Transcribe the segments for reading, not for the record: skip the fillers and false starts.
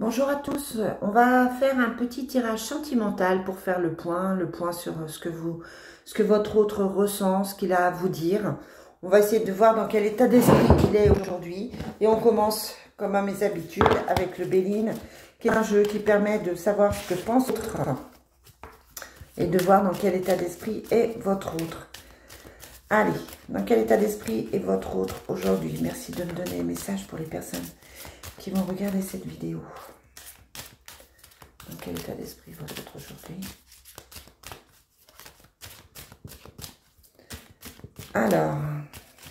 Bonjour à tous, on va faire un petit tirage sentimental pour faire le point sur ce que votre autre ressent, ce qu'il a à vous dire. On va essayer de voir dans quel état d'esprit il est aujourd'hui. Et on commence, comme à mes habitudes, avec le Béline, qui est un jeu qui permet de savoir ce que pense l'autre et de voir dans quel état d'esprit est votre autre. Allez, dans quel état d'esprit est votre autre aujourd'hui? Merci de me donner un message pour les personnes qui vont regarder cette vidéo. Dans quel état d'esprit votre autre aujourd'hui? Alors,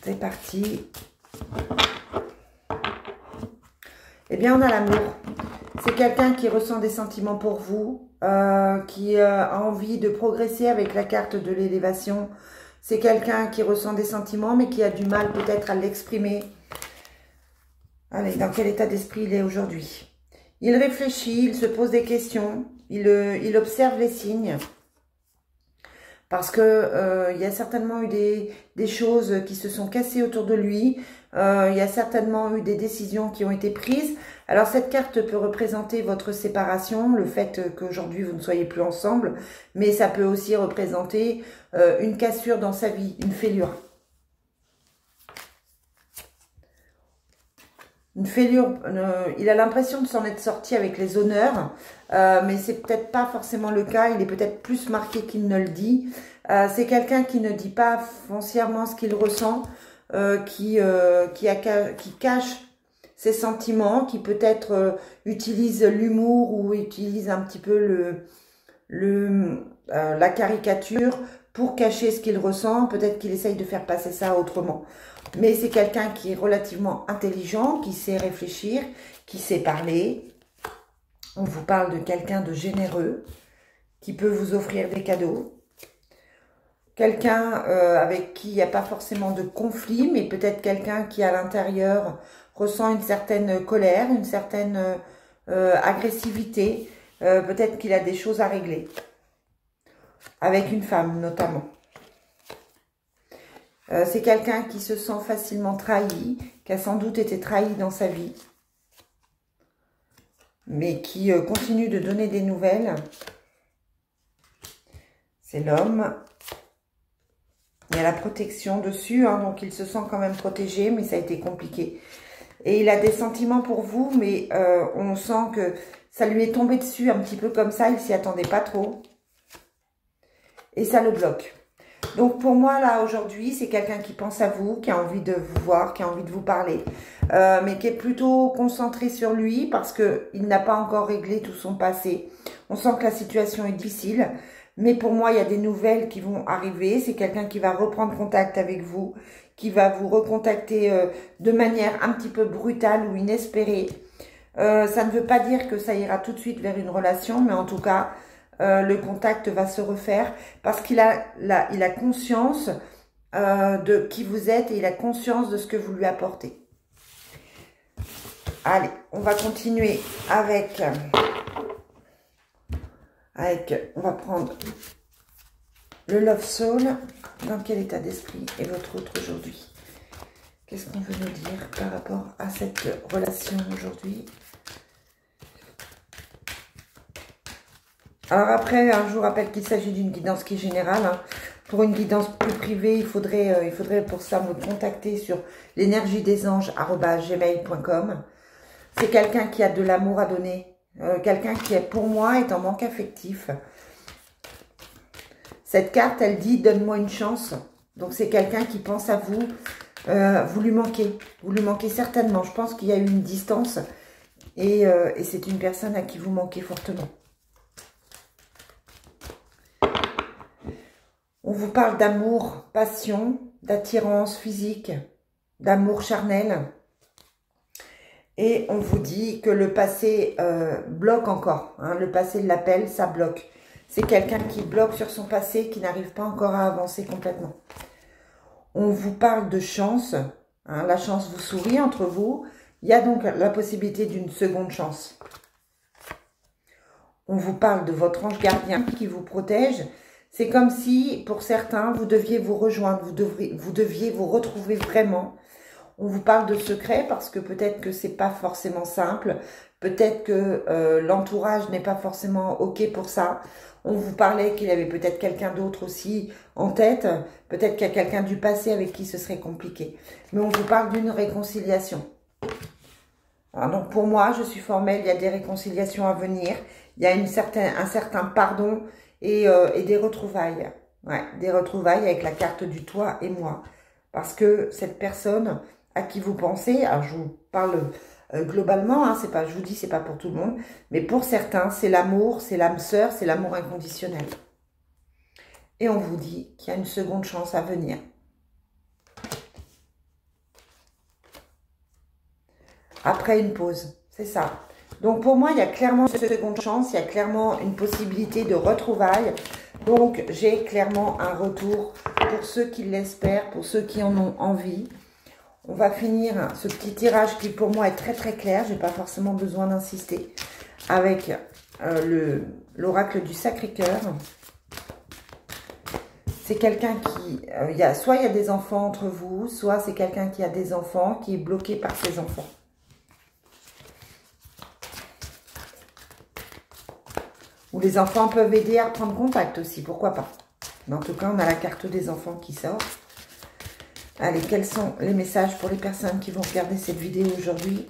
c'est parti. Eh bien, on a l'amour. C'est quelqu'un qui ressent des sentiments pour vous, qui a envie de progresser avec la carte de l'élévation. C'est quelqu'un qui ressent des sentiments, mais qui a du mal peut-être à l'exprimer. Allez, dans quel état d'esprit il est aujourd'hui? Il réfléchit, il se pose des questions, il observe les signes. Parce que il y a certainement eu des choses qui se sont cassées autour de lui. Il y a certainement eu des décisions qui ont été prises. Alors cette carte peut représenter votre séparation, le fait qu'aujourd'hui vous ne soyez plus ensemble. Mais ça peut aussi représenter une cassure dans sa vie, une fêlure. Une fêlure, il a l'impression de s'en être sorti avec les honneurs, mais c'est peut-être pas forcément le cas, il est peut-être plus marqué qu'il ne le dit. C'est quelqu'un qui ne dit pas foncièrement ce qu'il ressent, qui cache ses sentiments, qui peut-être utilise l'humour ou utilise un petit peu la caricature pour cacher ce qu'il ressent. Peut-être qu'il essaye de faire passer ça autrement. Mais c'est quelqu'un qui est relativement intelligent, qui sait réfléchir, qui sait parler. On vous parle de quelqu'un de généreux, qui peut vous offrir des cadeaux. Quelqu'un avec qui il n'y a pas forcément de conflit, mais peut-être quelqu'un qui à l'intérieur ressent une certaine colère, une certaine agressivité. Peut-être qu'il a des choses à régler. Avec une femme notamment. C'est quelqu'un qui se sent facilement trahi, qui a sans doute été trahi dans sa vie, mais qui continue de donner des nouvelles. C'est l'homme. Il y a la protection dessus, hein, donc il se sent quand même protégé, mais ça a été compliqué. Et il a des sentiments pour vous, mais on sent que ça lui est tombé dessus un petit peu comme ça, il s'y attendait pas trop. Et ça le bloque. Donc pour moi, là, aujourd'hui, c'est quelqu'un qui pense à vous, qui a envie de vous voir, qui a envie de vous parler, mais qui est plutôt concentré sur lui parce qu'il n'a pas encore réglé tout son passé. On sent que la situation est difficile, mais pour moi, il y a des nouvelles qui vont arriver. C'est quelqu'un qui va reprendre contact avec vous, qui va vous recontacter de manière un petit peu brutale ou inespérée. Ça ne veut pas dire que ça ira tout de suite vers une relation, mais en tout cas... le contact va se refaire parce qu'il il a conscience de qui vous êtes et il a conscience de ce que vous lui apportez. Allez, on va continuer avec on va prendre le Love Soul. Dans quel état d'esprit est votre autre aujourd'hui? Qu'est-ce qu'on veut nous dire par rapport à cette relation aujourd'hui? Alors après, je vous rappelle qu'il s'agit d'une guidance qui est générale. Hein. Pour une guidance plus privée, il faudrait pour ça me contacter sur l'énergiedesanges@gmail.com. C'est quelqu'un qui a de l'amour à donner. Quelqu'un qui, pour moi, est en manque affectif. Cette carte, elle dit « donne-moi une chance ». Donc c'est quelqu'un qui pense à vous. Vous lui manquez. Vous lui manquez certainement. Je pense qu'il y a eu une distance. Et c'est une personne à qui vous manquez fortement. On vous parle d'amour, passion, d'attirance physique, d'amour charnel. Et on vous dit que le passé bloque encore. Hein, le passé l'appelle, ça bloque. C'est quelqu'un qui bloque sur son passé, qui n'arrive pas encore à avancer complètement. On vous parle de chance. Hein, la chance vous sourit entre vous. Il y a donc la possibilité d'une seconde chance. On vous parle de votre ange gardien qui vous protège. C'est comme si, pour certains, vous deviez vous rejoindre, vous deviez vous retrouver vraiment. On vous parle de secret parce que peut-être que c'est pas forcément simple. Peut-être que l'entourage n'est pas forcément OK pour ça. On vous parlait qu'il avait peut-être quelqu'un d'autre aussi en tête. Peut-être qu'il y a quelqu'un du passé avec qui ce serait compliqué. Mais on vous parle d'une réconciliation. Alors donc pour moi, je suis formelle, il y a des réconciliations à venir. Il y a un certain pardon et des retrouvailles. Ouais, des retrouvailles avec la carte du toi et moi. Parce que cette personne à qui vous pensez, alors je vous parle globalement, hein, c'est pas, je vous dis, c'est pas pour tout le monde, mais pour certains, c'est l'amour, c'est l'âme sœur, c'est l'amour inconditionnel. Et on vous dit qu'il y a une seconde chance à venir. Après une pause, c'est ça. Donc pour moi, il y a clairement une seconde chance, il y a clairement une possibilité de retrouvailles. Donc j'ai clairement un retour pour ceux qui l'espèrent, pour ceux qui en ont envie. On va finir ce petit tirage qui pour moi est très très clair. Je n'ai pas forcément besoin d'insister. Avec l'oracle du Sacré-Cœur. C'est quelqu'un qui... soit il y a des enfants entre vous, soit c'est quelqu'un qui a des enfants, qui est bloqué par ses enfants. Ou les enfants peuvent aider à reprendre contact aussi, pourquoi pas. Mais en tout cas, on a la carte des enfants qui sort. Allez, quels sont les messages pour les personnes qui vont regarder cette vidéo aujourd'hui?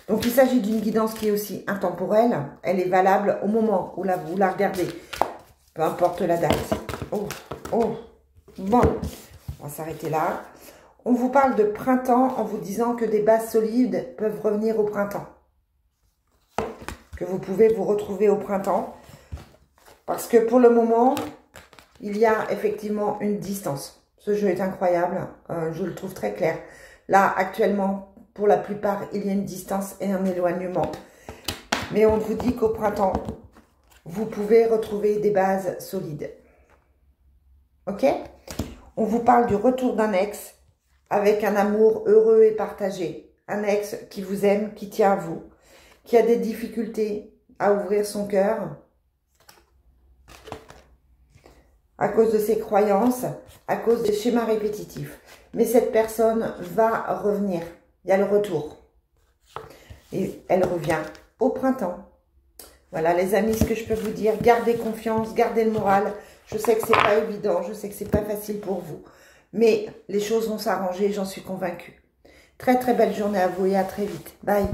Donc, il s'agit d'une guidance qui est aussi intemporelle. Elle est valable au moment où vous la regardez. Peu importe la date. Oh, oh. Bon, on va s'arrêter là. On vous parle de printemps en vous disant que des bases solides peuvent revenir au printemps. Que vous pouvez vous retrouver au printemps. Parce que pour le moment, il y a effectivement une distance. Ce jeu est incroyable, je le trouve très clair. Là, actuellement, pour la plupart, il y a une distance et un éloignement. Mais on vous dit qu'au printemps, vous pouvez retrouver des bases solides. Ok? On vous parle du retour d'un ex avec un amour heureux et partagé. Un ex qui vous aime, qui tient à vous, qui a des difficultés à ouvrir son cœur à cause de ses croyances, à cause des schémas répétitifs. Mais cette personne va revenir. Il y a le retour. Et elle revient au printemps. Voilà les amis, ce que je peux vous dire. Gardez confiance, gardez le moral. Je sais que c'est pas évident, je sais que c'est pas facile pour vous. Mais les choses vont s'arranger, j'en suis convaincue. Très très belle journée à vous et à très vite. Bye.